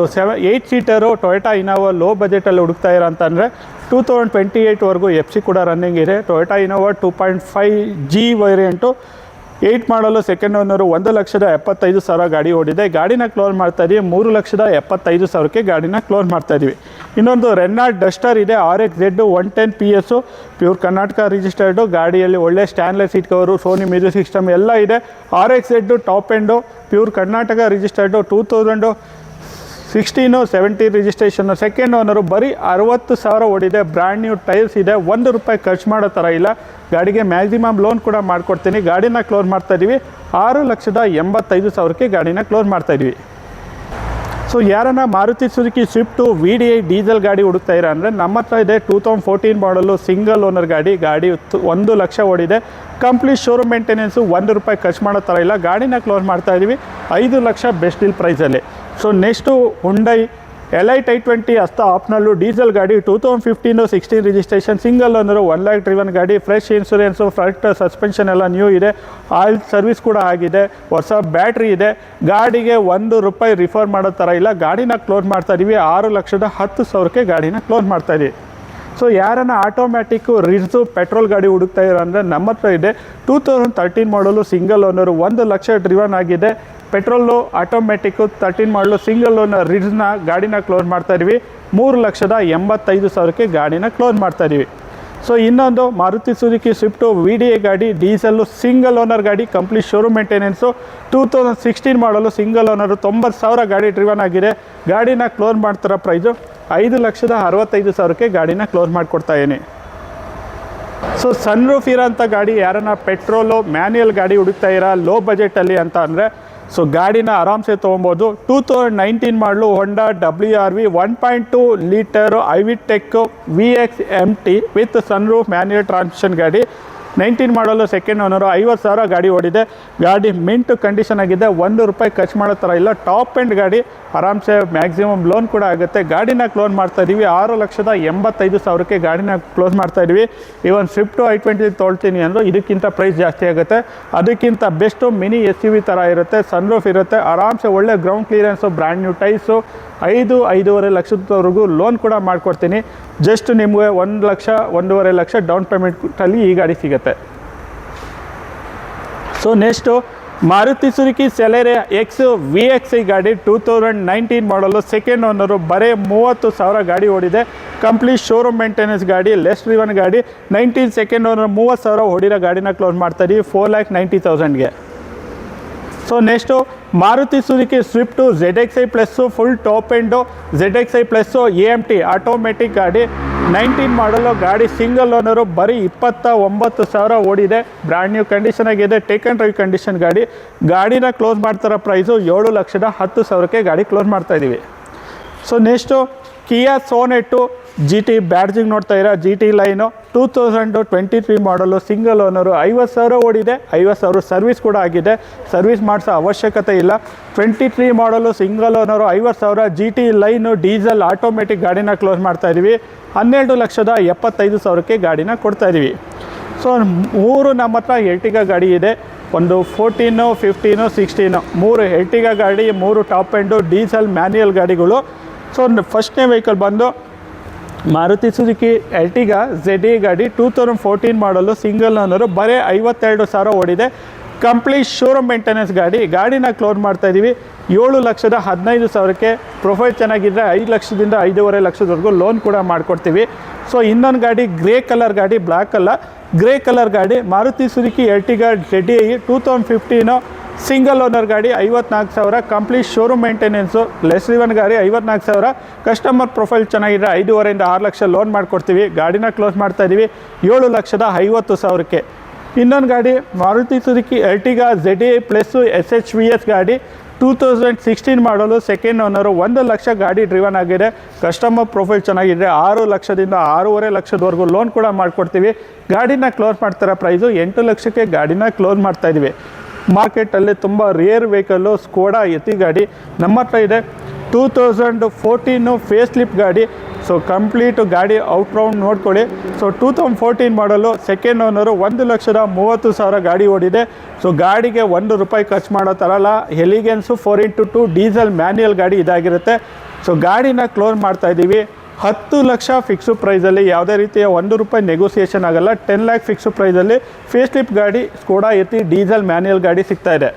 8 ಸೀಟರು ಟೊಯೋಟಾ ಇನೋವಾ ಲೋ ಬಜೆಟಲ್ಲಿ ಹುಡುಕ್ತಾ ಇರೋ ಅಂತಂದರೆ 2028ವರೆಗೂ FC ಕೂಡ ರನ್ನಿಂಗ್ ಇದೆ. ಟೊಯೋಟಾ ಇನೋವಾ 2.5G ವೇರಿಯಂಟು, 8 ಮಾಡಲು ಸೆಕೆಂಡ್ ಓನರು. 1,75,000 ಗಾಡಿ ಓಡಿದೆ. ಗಾಡಿನ ಕ್ಲೋಸ್ ಮಾಡ್ತಾ ಇದ್ದೀವಿ 3,75,000ಕ್ಕೆ ಗಾಡಿನ ಕ್ಲೋಸ್ ಮಾಡ್ತಾ ಇದ್ದೀವಿ. ಇನ್ನೊಂದು ರೆನಾಲ್ಟ್ ಡಸ್ಟರ್ ಇದೆ, RXZ 110 PS, pure Karnataka registered. ಗಾಡಿಯಲ್ಲಿ ಒಳ್ಳೆ stainless seat cover, Sony music system ಎಲ್ಲ ಇದೆ. RXZ top end, pure Karnataka registered. 2016 17 registration, second owner. ಬರೀ 60,000 ಓಡಿದೆ. ಬ್ರ್ಯಾಂಡ್ ನ್ಯೂ ಟೈರ್ಸ್ ಇದೆ. ₹1 ಖರ್ಚು ಮಾಡೋ ಥರ ಇಲ್ಲ. ಗಾಡಿಗೆ ಮ್ಯಾಕ್ಸಿಮಮ್ ಲೋನ್ ಕೂಡ ಮಾಡಿಕೊಡ್ತೀನಿ. ಗಾಡಿನ ಕ್ಲೋಸ್ ಮಾಡ್ತಾ ಇದ್ದೀವಿ 6,85,000ಕ್ಕೆ ಗಾಡಿನ ಕ್ಲೋಸ್ ಮಾಡ್ತಾ ಇದ್ದೀವಿ. ಸೊ ಯಾರನ್ನ Maruti Suzuki Swift VDI diesel ಗಾಡಿ ಹುಡುಕ್ತಾ ಇರೋ ಅಂದರೆ ನಮ್ಮ ಹತ್ರ ಇದೆ. 2014 ಮಾಡಲು ಸಿಂಗಲ್ ಓನರ್ ಗಾಡಿ. ಗಾಡಿ 1 ಲಕ್ಷ ಓಡಿದೆ. Complete showroom maintenance. ₹1 ಖರ್ಚು ಮಾಡೋ ಥರ ಇಲ್ಲ. ಗಾಡಿನ ಕ್ಲೋಸ್ ಮಾಡ್ತಾ ಇದ್ದೀವಿ 5 ಲಕ್ಷ ಬೆಸ್ಟ್ ಡೀಲ್ ಪ್ರೈಸಲ್ಲಿ. So next Hyundai Elite i20 Asta optional diesel ಗಾಡಿ, 2015-16 registration, single owner, 1 lakh driven ಗಾಡಿ, ಫ್ರೆಶ್ ಇನ್ಸೂರೆನ್ಸು, ಫ್ರಂಟ್ ಸಸ್ಪೆನ್ಷನ್ ಎಲ್ಲ ನ್ಯೂ ಇದೆ. ಆಯಿಲ್ ಸರ್ವಿಸ್ ಕೂಡ ಆಗಿದೆ. ಹೊಸ ಬ್ಯಾಟ್ರಿ ಇದೆ. ಗಾಡಿಗೆ ₹1 ರಿಫರ್ ಮಾಡೋ ಥರ ಇಲ್ಲ. ಗಾಡಿನ ಕ್ಲೋಸ್ ಮಾಡ್ತಾ ಇದ್ದೀವಿ 6,10,000ಕ್ಕೆ ಗಾಡಿನ ಕ್ಲೋಸ್ ಮಾಡ್ತಾ ಇದ್ದೀವಿ. ಸೊ ಯಾರನ್ನ ಆಟೋಮ್ಯಾಟಿಕ್ಕು ರಿಡ್ಸು ಪೆಟ್ರೋಲ್ ಗಾಡಿ ಹುಡುಕ್ತಾ ಇರೋ ಅಂದರೆ ನಮ್ಮ ಹತ್ರ ಇದೆ. 2013 ಮಾಡಲು ಸಿಂಗಲ್ ಓನರು, 1 ಲಕ್ಷ ಡ್ರಿವನ್ ಆಗಿದೆ. ಪೆಟ್ರೋಲು ಆಟೋಮ್ಯಾಟಿಕ್ಕು 13 ಮಾಡಲು ಸಿಂಗಲ್ ಓನರ್ ರಿಡ್ಸ್ನ ಗಾಡಿನ ಕ್ಲೋಸ್ ಮಾಡ್ತಾ ಇದ್ದೀವಿ 3,85,000ಕ್ಕೆ ಗಾಡಿನ ಕ್ಲೋಸ್ ಮಾಡ್ತಾ ಇದ್ದೀವಿ. ಸೊ ಇನ್ನೊಂದು ಮಾರುತಿ ಸುಜುಕಿ ಸ್ವಿಫ್ಟು VDI ಗಾಡಿ, ಡೀಸೆಲ್ಲು, ಸಿಂಗಲ್ ಓನರ್ ಗಾಡಿ, ಕಂಪ್ಲೀಟ್ ಶೋರೂಮ್ ಮೇಂಟೆನೆನ್ಸು. 2016 ಮಾಡಲು ಸಿಂಗಲ್ ಓನರು, 90,000 ಗಾಡಿ ಡ್ರಿವನ್ ಆಗಿದೆ. ಗಾಡಿನ ಕ್ಲೋಸ್ ಮಾಡ್ತಾರ ಪ್ರೈಸು 5,65,000ಕ್ಕೆ ಗಾಡಿನ ಕ್ಲೋಸ್ ಮಾಡಿಕೊಡ್ತಾ ಇದ್ದೀನಿ. ಸೊ ಸನ್ರೂಫ್ ಇರೋಂಥ ಗಾಡಿ ಯಾರನ್ನ ಪೆಟ್ರೋಲು ಮ್ಯಾನ್ಯಲ್ ಗಾಡಿ ಹುಡುಕ್ತಾ ಇರೋ ಲೋ ಬಜೆಟಲ್ಲಿ ಅಂತ ಅಂದರೆ ಸೊ ಗಾಡಿನ ಆರಾಮ್ಸೆ ತೊಗೊಬೋದು. 2019 model Honda WRV 1.2 litre iVTEC VX MT with sunroof manual transmission ಗಾಡಿ. 19 ಮಾಡಲು ಸೆಕೆಂಡ್ ಓನರು, 50,000 ಗಾಡಿ ಓಡಿದೆ. ಗಾಡಿ ಮಿಂಟ್ ಕಂಡೀಷನ್ ಆಗಿದೆ. ₹1 ಖರ್ಚು ಮಾಡೋ ಥರ ಇಲ್ಲ. ಟಾಪ್ ಎಂಡ್ ಗಾಡಿ, ಆರಾಮ್ಸೆ ಮ್ಯಾಕ್ಸಿಮಮ್ ಲೋನ್ ಕೂಡ ಆಗುತ್ತೆ. ಗಾಡಿನ ಕ್ಲೋಸ್ ಮಾಡ್ತಾ ಇದ್ದೀವಿ 6,85,000ಕ್ಕೆ ಗಾಡಿನ ಕ್ಲೋಸ್ ಮಾಡ್ತಾ ಇದ್ದೀವಿ. ಇವನ್ ಸ್ವಿಫ್ಟು i20 ತೊಳ್ತೀನಿ ಅಂದರೆ ಇದಕ್ಕಿಂತ ಪ್ರೈಸ್ ಜಾಸ್ತಿ ಆಗುತ್ತೆ. ಅದಕ್ಕಿಂತ ಬೆಸ್ಟು ಮಿನಿ SUV ಥರ ಇರುತ್ತೆ. ಸನ್ರೂಫ್ ಇರುತ್ತೆ. ಆರಾಮ್ಸೆ ಒಳ್ಳೆ ground clearance, brand new tyres. 5-5.5 ಲಕ್ಷದವರೆಗೂ ಲೋನ್ ಕೂಡ ಮಾಡಿಕೊಡ್ತೀನಿ. ಜಸ್ಟ್ ನಿಮಗೆ 1 ಲಕ್ಷ 1.5 ಲಕ್ಷ ಡೌನ್ ಪೇಮೆಂಟಲ್ಲಿ ಈ ಗಾಡಿ ಸಿಗುತ್ತೆ. So next Maruti Suzuki Celerio X VXI ಗಾಡಿ, 2019 ಮಾಡಲು, ಸೆಕೆಂಡ್ ಓನರು, ಬರೀ 30,000 ಗಾಡಿ ಓಡಿದೆ. ಕಂಪ್ಲೀಟ್ ಶೋರೂಮ್ ಮೇಂಟೆನೆನ್ಸ್ ಗಾಡಿ, ಲೆಸ್ ಡ್ರಿವನ್ ಗಾಡಿ. 19 ಸೆಕೆಂಡ್ ಓನರ್, 30,000 ಓಡಿರೋ ಗಾಡಿನ ಕ್ಲೋಸ್ ಮಾಡ್ತಾ ಇದ್ದೀವಿ 4,90,000ಗೆ. So next Maruti Suzuki Swift ZXI plus, full top end ZXI plus AMT automatic ಗಾಡಿ. 19 ಮಾಡಲು ಗಾಡಿ, ಸಿಂಗಲ್ ಓನರು, ಬರೀ 29,000 ಓಡಿದೆ. ಬ್ರ್ಯಾಂಡ್ ನ್ಯೂ ಕಂಡೀಷನ್ ಆಗಿದೆ. ಟೇಕ್ ಆ್ಯಂಡ್ ಡ್ರೈವ್ ಕಂಡೀಷನ್ ಗಾಡಿ. ಗಾಡಿನ ಕ್ಲೋಸ್ ಮಾಡ್ತಾರೋ ಪ್ರೈಸು 7,10,000ಕ್ಕೆ ಗಾಡಿ ಕ್ಲೋಸ್ ಮಾಡ್ತಾ ಇದ್ದೀವಿ. ಸೊ ನೆಕ್ಸ್ಟು ಕಿಯಾ ಸೋನೆಟ್ಟು GT ಬ್ಯಾಡ್ಜಿಂಗ್ ನೋಡ್ತಾ ಇರೋ GT line, 2023 model, single owner, 50,000 ಓಡಿದೆ. 50,000 ಸರ್ವಿಸ್ ಕೂಡ ಆಗಿದೆ. ಸರ್ವಿಸ್ ಮಾಡಿಸೋ ಅವಶ್ಯಕತೆ ಇಲ್ಲ. 23 ಮಾಡಲು, single owner, 50,000 GT line diesel automatic ಗಾಡಿನ ಕ್ಲೋಸ್ ಮಾಡ್ತಾ ಇದ್ದೀವಿ 12,75,000ಕ್ಕೆ ಗಾಡಿನ ಕೊಡ್ತಾ ಇದ್ದೀವಿ. ಸೊ 3 ನಮ್ಮ ಹತ್ರ ಎರ್ಟಿಗಾ ಗಾಡಿ ಇದೆ. ಒಂದು 14, 15, 16 3 ಎರ್ಟಿಗಾ ಗಾಡಿ, 3 ಟಾಪ್ ಎಂಡು ಡೀಸೆಲ್ ಮ್ಯಾನ್ಯಲ್ ಗಾಡಿಗಳು. ಸೊ ಫಸ್ಟ್ನೇ ವೆಹಿಕಲ್ ಬಂದು ಮಾರುತಿ ಸುಜುಕಿ ಎರ್ಟಿಗಾ ZE ಗಾಡಿ, 2014 ಮಾಡಲು, ಸಿಂಗಲ್ ಓನರು, ಬರೀ 52,000 ಓಡಿದೆ. ಕಂಪ್ಲೀಟ್ ಶೋರೂಮ್ ಮೇಂಟೆನೆನ್ಸ್ ಗಾಡಿ. ಗಾಡಿನ ಕ್ಲೋಸ್ ಮಾಡ್ತಾ ಇದ್ದೀವಿ 7,15,000ಕ್ಕೆ. ಪ್ರೊಫೈಲ್ ಚೆನ್ನಾಗಿದ್ದರೆ 5 ಲಕ್ಷದಿಂದ 5.5 ಲಕ್ಷದವರೆಗೂ ಲೋನ್ ಕೂಡ ಮಾಡಿಕೊಡ್ತೀವಿ. ಸೊ ಇನ್ನೊಂದು ಗಾಡಿ ಗ್ರೇ ಕಲರ್ ಗಾಡಿ, ಬ್ಲ್ಯಾಕ್ ಅಲ್ಲ, ಗ್ರೇ ಕಲರ್ ಗಾಡಿ, Maruti Suzuki Ertiga ZE 2015 single owner ಗಾಡಿ 54,000 ಕಂಪ್ಲೀಟ್ ಶೋರೂಮ್ ಮೇಂಟೆನೆನ್ಸು, ಲೆಸ್ ರಿವನ್ ಗಾಡಿ 54,000. ಕಸ್ಟಮರ್ ಪ್ರೊಫೈಲ್ ಚೆನ್ನಾಗಿದ್ರೆ 5.5 ಇಂದ 6 ಲಕ್ಷ ಲೋನ್ ಮಾಡಿಕೊಡ್ತೀವಿ. ಗಾಡಿನ ಕ್ಲೋಸ್ ಮಾಡ್ತಾ ಇದ್ದೀವಿ 7,50,000ಕ್ಕೆ. ಇನ್ನೊಂದು ಗಾಡಿ Maruti Suzuki Ertiga ZE plus SHVS ಗಾಡಿ 2016 ಮಾಡಲು, ಸೆಕೆಂಡ್ ಓನರು, 1 ಲಕ್ಷ ಗಾಡಿ ಡ್ರಿವನ್ ಆಗಿದೆ. ಕಸ್ಟಮರ್ ಪ್ರೊಫೈಲ್ ಚೆನ್ನಾಗಿದ್ರೆ 6 ಲಕ್ಷದಿಂದ 6.5 ಲಕ್ಷದವರೆಗೂ ಲೋನ್ ಕೂಡ ಮಾಡಿಕೊಡ್ತೀವಿ. ಗಾಡಿನ ಕ್ಲೋಸ್ ಮಾಡ್ತಾರ ಪ್ರೈಸು 8 ಲಕ್ಷಕ್ಕೆ ಗಾಡಿನ ಕ್ಲೋಸ್ ಮಾಡ್ತಾ ಇದ್ದೀವಿ. ಮಾರ್ಕೆಟಲ್ಲಿ ತುಂಬ ರೇರ್ ವೆಹಿಕಲ್ಲು ಸ್ಕೋಡಾ ಯತಿ ಗಾಡಿ ನಮ್ಮ ಹತ್ರ ಇದೆ. 2014 ಫೇಸ್ ಲಿಫ್ಟ್ ಗಾಡಿ. ಸೊ ಕಂಪ್ಲೀಟು ಗಾಡಿ ಔಟ್ ರೌಂಡ್ ನೋಡ್ಕೊಳ್ಳಿ. ಸೊ 2014 ಮಾಡಲು, ಸೆಕೆಂಡ್ ಓನರು, 1,30,000 ಗಾಡಿ ಓಡಿದೆ. ಸೊ ಗಾಡಿಗೆ ₹1 ಖರ್ಚು ಮಾಡೋ ಥರ ಅಲ್ಲ. ಎಲಿಗೆನ್ಸು 4x2 ಡೀಸೆಲ್ ಮ್ಯಾನ್ಯಲ್ ಗಾಡಿ ಇದಾಗಿರುತ್ತೆ. ಸೊ ಗಾಡಿನ ಕ್ಲೋಸ್ ಮಾಡ್ತಾ ಇದ್ದೀವಿ 10 ಲಕ್ಷ ಫಿಕ್ಸು ಪ್ರೈಸಲ್ಲಿ. ಯಾವುದೇ ರೀತಿಯ ₹1 ನೆಗೋಸಿಯೇಷನ್ ಆಗಲ್ಲ. 10 ಲ್ಯಾಕ್ ಫಿಕ್ಸು ಪ್ರೈಸಲ್ಲಿ ಫೇಸ್ ಲಿಫ್ಟ್ ಗಾಡಿ ಸ್ಕೋಡಾ ಯತಿ ಡೀಸೆಲ್ ಮ್ಯಾನ್ಯಲ್ ಗಾಡಿ ಸಿಗ್ತಾ ಇದೆ.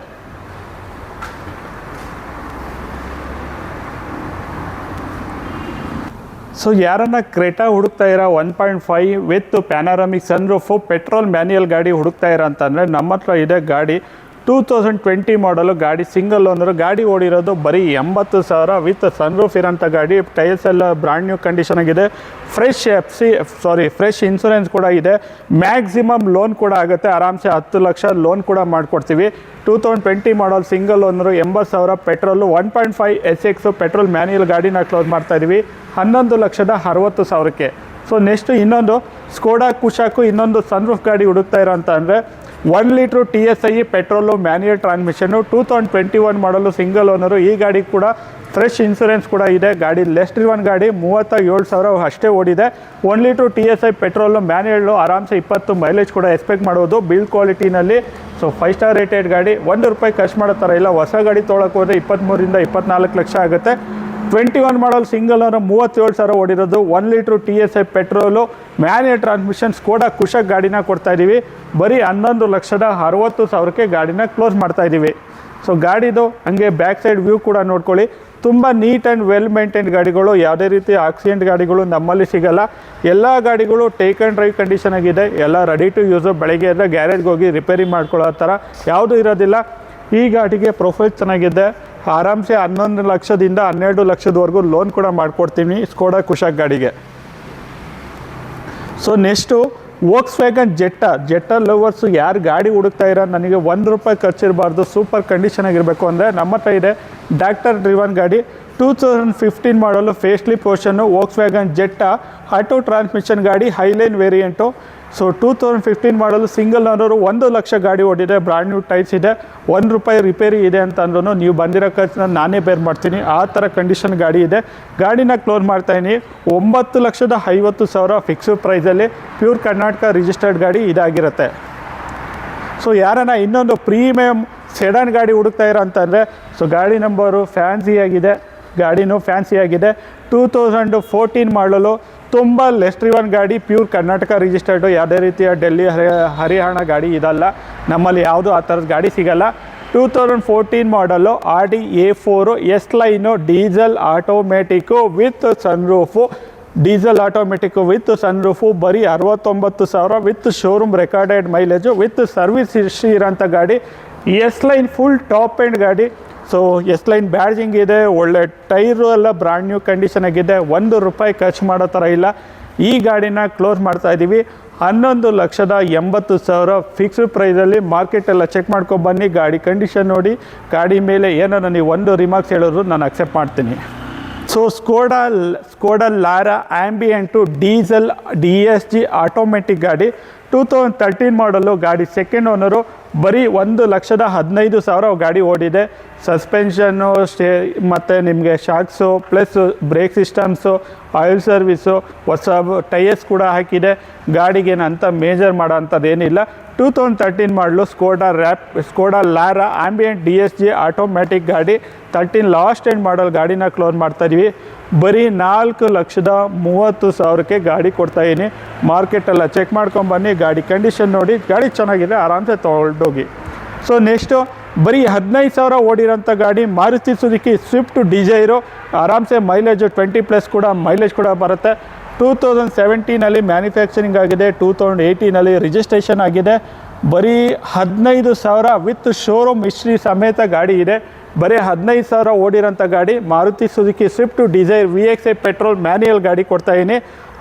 ಸೊ ಯಾರನ್ನ ಕ್ರೆಟಾ ಹುಡುಕ್ತಾ ಇರೋ 1.5 ವಿತ್ ಪ್ಯಾನಾರಮಿಕ್ ಸನ್ರೂಫು ಪೆಟ್ರೋಲ್ ಮ್ಯಾನ್ಯಲ್ ಗಾಡಿ ಹುಡುಕ್ತಾ ಇರೋ ಅಂತಂದರೆ ನಮ್ಮ ಹತ್ರ ಇದೆ ಗಾಡಿ. 2020 ಮಾಡಲು ಗಾಡಿ, ಸಿಂಗಲ್ ಓನರು, ಗಾಡಿ ಓಡಿರೋದು ಬರೀ 80,000 ವಿತ್ ಸನ್ರೂಫ್ ಇರೋಂಥ ಗಾಡಿ. ಟೈರ್ಸ್ ಎಲ್ಲ ಬ್ರ್ಯಾಂಡ್ ನ್ಯೂ ಕಂಡೀಷನ್ ಆಗಿದೆ. ಫ್ರೆಶ್ ಇನ್ಸೂರೆನ್ಸ್ ಕೂಡ ಇದೆ. ಮ್ಯಾಕ್ಸಿಮಮ್ ಲೋನ್ ಕೂಡ ಆಗುತ್ತೆ. ಆರಾಮ್ಸೆ 10 ಲಕ್ಷ ಲೋನ್ ಕೂಡ ಮಾಡಿಕೊಡ್ತೀವಿ. 2020 model single owner, 80,000 petrol, 1.5 SX petrol manual ಗಾಡಿನ ಕ್ಲೋಸ್ ಮಾಡ್ತಾಯಿದ್ದೀವಿ 11,60,000ಕ್ಕೆ. ಸೊ ನೆಕ್ಸ್ಟ್ ಇನ್ನೊಂದು ಸ್ಕೋಡಾ ಕುಶಾಕು, ಇನ್ನೊಂದು ಸನ್ರೂಫ್ ಗಾಡಿ ಹುಡುಕ್ತಾ ಇರೋ ಅಂತ ಅಂದರೆ 1 litre TSI petrol manual transmission, 2021 ಮಾಡಲು, ಸಿಂಗಲ್ ಓನರು. ಈ ಗಾಡಿ ಕೂಡ ಫ್ರೆಶ್ ಇನ್ಸೂರೆನ್ಸ್ ಕೂಡ ಇದೆ. ಗಾಡಿ ಲೆಸ್ ಡ್ರಿವನ್ ಗಾಡಿ, 37,000 ಅಷ್ಟೇ ಓಡಿದೆ. 1 ಲೀಟ್ರು TSI ಪೆಟ್ರೋಲು ಮ್ಯಾನ್ಯಲ್ಲು, ಆರಾಮ್ಸೆ 20 ಮೈಲೇಜ್ ಕೂಡ ಎಕ್ಸ್ಪೆಕ್ಟ್ ಮಾಡ್ಬೋದು ಬಿಲ್ಡ್ ಕ್ವಾಲಿಟಿನಲ್ಲಿ. ಸೊ 5 ಸ್ಟಾರ್ ರೇಟೆಡ್ ಗಾಡಿ. ₹1 ಖರ್ಚು ಮಾಡೋ ಥರ ಇಲ್ಲ. ಹೊಸ ಗಾಡಿ ತೊಗೊಳಕ್ಕೆ ಹೋದರೆ 23 ಇಂದ 24 ಲಕ್ಷ ಆಗುತ್ತೆ. 21 ಮಾಡಲ್ ಸಿಂಗಲ್ ಓನರ್, 37,000 ಓಡಿರೋದು. 1 litre TSI petrol manual transmission Skoda Kushaq ಗಾಡಿನ ಕೊಡ್ತಾ ಇದ್ದೀವಿ ಬರೀ 11,60,000ಕ್ಕೆ ಗಾಡಿನ ಕ್ಲೋಸ್ ಮಾಡ್ತಾ ಇದ್ದೀವಿ. ಸೊ ಗಾಡಿದು ಹಂಗೆ ಬ್ಯಾಕ್ ಸೈಡ್ ವ್ಯೂ ಕೂಡ ನೋಡ್ಕೊಳ್ಳಿ. ತುಂಬ ನೀಟ್ ಆ್ಯಂಡ್ ವೆಲ್ ಮೇಂಟೈನ್ಡ್ ಗಾಡಿಗಳು. ಯಾವುದೇ ರೀತಿ ಆಕ್ಸಿಡೆಂಟ್ ಗಾಡಿಗಳು ನಮ್ಮಲ್ಲಿ ಸಿಗಲ್ಲ. ಎಲ್ಲ ಗಾಡಿಗಳು ಟೇಕ್ ಆ್ಯಂಡ್ ಡ್ರೈವ್ ಕಂಡೀಷನ್ ಆಗಿದೆ. ಎಲ್ಲ ರೆಡಿ ಟು ಯೂಸು. ಬೆಳಗ್ಗೆ ಅಂದರೆ ಗ್ಯಾರೇಜ್ಗೆ ಹೋಗಿ ರಿಪೇರಿ ಮಾಡ್ಕೊಳ್ಳೋ ಥರ ಯಾವುದೂ ಇರೋದಿಲ್ಲ. ಈ ಗಾಡಿಗೆ ಪ್ರೊಫೈಲ್ ಚೆನ್ನಾಗಿದೆ. ಆರಾಮ್ಸೆ 11 ಲಕ್ಷದಿಂದ 12 ಲಕ್ಷದವರೆಗೂ ಲೋನ್ ಕೂಡ ಮಾಡಿಕೊಡ್ತೀನಿ ಸ್ಕೋಡಾ ಕುಶಾಕ್ ಗಾಡಿಗೆ. ಸೊ ನೆಕ್ಸ್ಟು ವೋಕ್ಸ್ವ್ಯಾಗನ್ ಜೆಟ್ಟ ಲವರ್ಸು ಯಾರು ಗಾಡಿ ಹುಡುಕ್ತಾ ಇರೋ, ನನಗೆ ₹1 ಖರ್ಚಿರಬಾರ್ದು, ಸೂಪರ್ ಕಂಡೀಷನ್ ಆಗಿರಬೇಕು ಅಂದರೆ ನಮ್ಮ ಹತ್ರ ಇದೆ ಡಾಕ್ಟರ್ ಡ್ರಿವನ್ ಗಾಡಿ. 2015 model, face lift version, Volkswagen Jetta auto transmission ಗಾಡಿ, Highline variant. So 2015 model, single owner, 1 lakh ಗಾಡಿ ಓಡಿದೆ. ಬ್ರ್ಯಾಂಡ್ ನ್ಯೂ ಟೈರ್ಸ್ ಇದೆ. ₹1 ರಿಪೇರಿ ಇದೆ ಅಂತ ಅಂದ್ರೂ ನೀವು ಬಂದಿರೋ ಖರ್ಚನ್ನ ನಾನೇ ಬೇರ್ ಮಾಡ್ತೀನಿ. ಆ ಥರ ಕಂಡೀಷನ್ ಗಾಡಿ ಇದೆ. ಗಾಡಿನ ಕ್ಲೋಸ್ ಮಾಡ್ತಾಯಿನಿ 9,50,000 ಫಿಕ್ಸು ಪ್ರೈಸಲ್ಲಿ. ಪ್ಯೂರ್ ಕರ್ನಾಟಕ ರಿಜಿಸ್ಟರ್ಡ್ ಗಾಡಿ ಇದಾಗಿರುತ್ತೆ. ಸೊ ಯಾರನ್ನ ಇನ್ನೊಂದು ಪ್ರೀಮಿಯಮ್ ಸೆಡನ್ ಗಾಡಿ ಹುಡುಕ್ತಾ ಇರೋ ಅಂತಂದರೆ, ಸೊ ಗಾಡಿ ನಂಬರು ಫ್ಯಾನ್ಸಿಯಾಗಿದೆ. ಗಾಡಿನೂ ಫ್ಯಾನ್ಸಿಯಾಗಿದೆ. 2014 ಮಾಡಲು, ತುಂಬ ಲೆಸ್ ಡ್ರಿವನ್ ಗಾಡಿ, ಪ್ಯೂರ್ ಕರ್ನಾಟಕ ರಿಜಿಸ್ಟರ್ಡು. ಯಾವುದೇ ರೀತಿಯ ಡೆಲ್ಲಿ ಹರಿಯಾಣ ಗಾಡಿ ಇದಲ್ಲ. ನಮ್ಮಲ್ಲಿ ಯಾವುದೂ ಆ ಥರದ ಗಾಡಿ ಸಿಗಲ್ಲ. 2014 ಮಾಡಲು, Audi A4 S line diesel automatic with sunroof. ಬರೀ 69,000 with showroom recorded mileage with service history ಇರೋಂಥ ಗಾಡಿ. S line full top end ಗಾಡಿ. ಸೊ ಎಸ್ ಲೈನ್ ಬ್ಯಾಡ್ಜಿಂಗ್ ಇದೆ. ಒಳ್ಳೆ ಟೈರು ಎಲ್ಲ ಬ್ರ್ಯಾಂಡ್ ನ್ಯೂ ಕಂಡೀಷನ್ ಆಗಿದೆ. ₹1 ಖರ್ಚು ಮಾಡೋ ಥರ ಇಲ್ಲ. ಈ ಗಾಡಿನ ಕ್ಲೋಸ್ ಮಾಡ್ತಾ ಇದ್ದೀವಿ 11,80,000 ಫಿಕ್ಸ್ಡ್ ಪ್ರೈಸಲ್ಲಿ. ಮಾರ್ಕೆಟೆಲ್ಲ ಚೆಕ್ ಮಾಡ್ಕೊಬನ್ನಿ. ಗಾಡಿ ಕಂಡೀಷನ್ ನೋಡಿ. ಗಾಡಿ ಮೇಲೆ ಏನಾರು ನೀವು ಒಂದು ರಿಮಾರ್ಕ್ಸ್ ಹೇಳಿದ್ರು ನಾನು ಅಕ್ಸೆಪ್ಟ್ ಮಾಡ್ತೀನಿ. So Skoda Laura ambient diesel DSG automatic ಗಾಡಿ. 2013 ಮಾಡಲು ಗಾಡಿ. Second owner. ಬರೀ 1,15,000 ಗಾಡಿ ಓಡಿದೆ. ಸಸ್ಪೆನ್ಷನ್ನು ಮತ್ತು ನಿಮಗೆ shocks plus brake systems, oil service, ಹೊಸ ಟೈರ್ಸ್ ಕೂಡ ಹಾಕಿದೆ. ಗಾಡಿಗೇನಂತ ಮೇಜರ್ ಮಾಡೋ ಅಂಥದ್ದು ಏನಿಲ್ಲ. 2013 model Skoda Laura ambient DSG automatic ಗಾಡಿ. 13 ಲಾಸ್ಟ್ ಎಂಡ್ ಮಾಡಲ್ ಗಾಡಿನ ಕ್ಲೋಸ್ ಮಾಡ್ತಾಯಿದ್ವಿ ಬರೀ 4,30,000ಕ್ಕೆ ಗಾಡಿ ಕೊಡ್ತಾಯಿದ್ದೀನಿ. ಮಾರ್ಕೆಟೆಲ್ಲ ಚೆಕ್ ಮಾಡ್ಕೊಂಬನ್ನಿ. ಗಾಡಿ ಕಂಡೀಷನ್ ನೋಡಿ. ಗಾಡಿ ಚೆನ್ನಾಗಿದೆ, ಆರಾಮ್ಸೆ ತೊಗೊಂಡೋಗಿ. ಸೊ ನೆಕ್ಸ್ಟು ಬರೀ 15,000 ಓಡಿರೋಂಥ ಗಾಡಿ ಮಾರುತಿ ಸುಜುಕಿ ಸ್ವಿಫ್ಟ್ ಡಿಸೈರು. ಆರಾಮ್ಸೆ ಮೈಲೇಜು 20+ ಕೂಡ ಮೈಲೇಜ್ ಕೂಡ ಬರುತ್ತೆ. 2017 ಮ್ಯಾನುಫ್ಯಾಕ್ಚರಿಂಗ್ ಆಗಿದೆ. 2018 ರಿಜಿಸ್ಟ್ರೇಷನ್ ಆಗಿದೆ. ಬರೀ 15,000 ವಿತ್ ಶೋರೂಮ್ ಹಿಸ್ಟ್ರಿ ಸಮೇತ ಗಾಡಿ ಇದೆ. ಬರೀ 15,000 ಓಡಿರೋಂಥ ಗಾಡಿ Maruti Suzuki Swift Dzire VXI petrol manual ಗಾಡಿ ಕೊಡ್ತಾಯಿದ್ದೀನಿ.